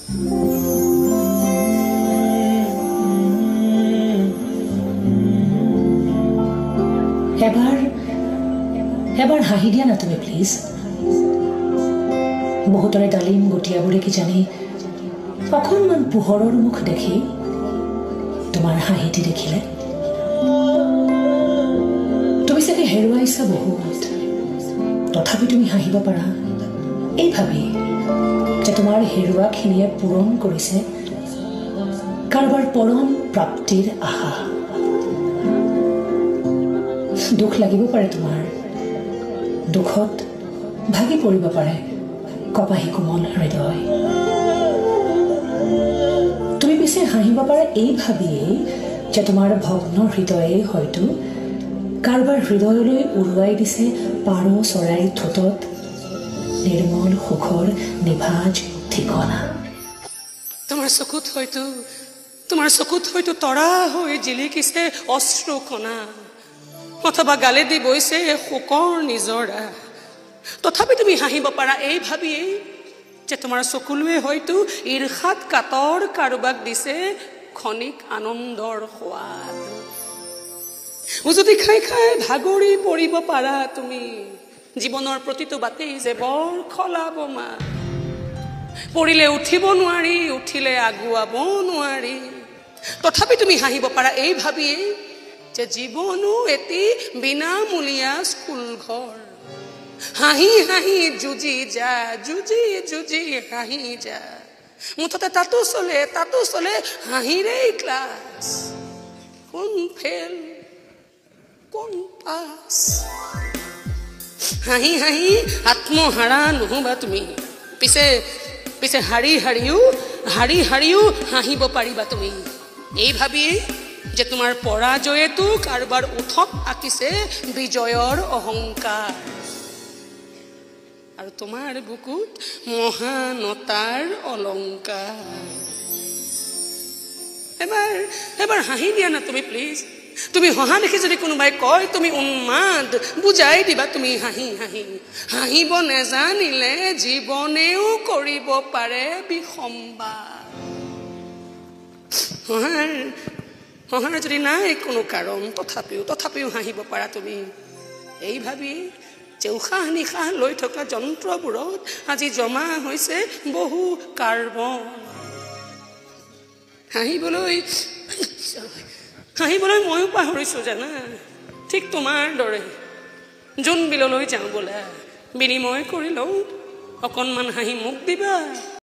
এবাৰ হাঁহি দিয়া না তুমি প্লিজ। বহুতৰে ডালিম গটিয়াবোৰে কি জানি অকণমান পোহৰৰ মুখ দেখি তোমাৰ হাঁহিটি দেখিলে তুমি চাগে হেৰুৱাইছা বহুত, তথাপি তুমি হাঁহিব পাৰা এই ভাবি যে তোমাৰ হেৰুৱাখিনিয়ে পূৰণ কৰিছে কাৰোবাৰ পৰম প্ৰাপ্তিৰ আশা। দুখ লাগিব পাৰে, তোমাৰ দুখত ভাগি পৰিব পাৰে কপাহী কোমল হৃদয়। তুমি পিছে হাঁহিব পাৰা এই ভাবিয়েই যে তোমাৰ ভগ্ন হৃদয়ে হয়তো কাৰোবাৰ হৃদয়লৈ উৰুৱাই দিছে পাৰ চৰাইৰ ঠোঁটত নিৰ্মল সুখৰ নিভাজ ঠিকনা। তোমাৰ চকুত হয়তো তৰা হৈ জিলিকিছে অশ্ৰু কণা, অথবা গালে দি বৈছে শোকৰ নিজৰা। তথাপি তুমি হাঁহিব পাৰা এই ভাবিয়েই যে তোমাৰ চকুলোৱে হয়তো ঈৰ্ষাত কাতৰ কাৰোবাক দিছে ক্ষণিক আনন্দৰ সোৱাদ। উজুতি খাই খাই ভাগৰি পৰিব পাৰা তুমি, জীৱনৰ প্ৰতিটো বাটেই যে বৰ খলাব মা। পৰিলে উঠিব নোৱাৰি, উঠিলে আগুৱাব নোৱাৰি। তথাপি তুমি হাঁহিব পাৰা এই ভাবিয়েই যে জীৱনো এটি বিনামূলীয়া স্কুল ঘৰ। হাঁহি হাঁহি যুঁজি যা, যুঁজি যুঁজি হাঁহি যা। মুঠতে তাতো চলে হাঁহিৰেই ক্লাছ। কোন ফেল কোন পাছ, হাঁহি হাঁহি আত্মহাৰা নহবা তুমি। পিছে হাৰি হাৰিও হাঁহিব পাৰিবা তুমি এই ভাবিয়েই যে তোমাৰ পৰাজয়েতো কাৰোবাৰ ওঠত আঁকিছে বিজয়ৰ অহংকাৰ, আৰু তোমাৰ বুকুত মহানতাৰ অলংকাৰ। এবাৰ হাঁহি দিয়া না তুমি প্লিজ। তুমি হহা দেখি যদি কোনোবাই কয় তুমি উন্মাদ, বুজাই দিবা তুমি হাঁহি হাঁহি। হাঁহিব নেজানিলে জীৱনেও কৰিব পাৰে বিসম্বাদ। হহাৰ যদি নাই কোনো কাৰণ, তথাপিও হাঁহিব পাৰা তুমি এই ভাবি যে উশাহ নিশাহ লৈ থকা যন্ত্ৰবোৰত আজি জমা হৈছে বহু কাৰ্বন। হাঁহিবলৈ ময়ো পাহৰিছো জানা, ঠিক তোমাৰ দৰে। জোন বিললৈ যাওঁ বোলা, বিনিময় কৰি লওঁ অকণমান হাঁহি মোক দিবা।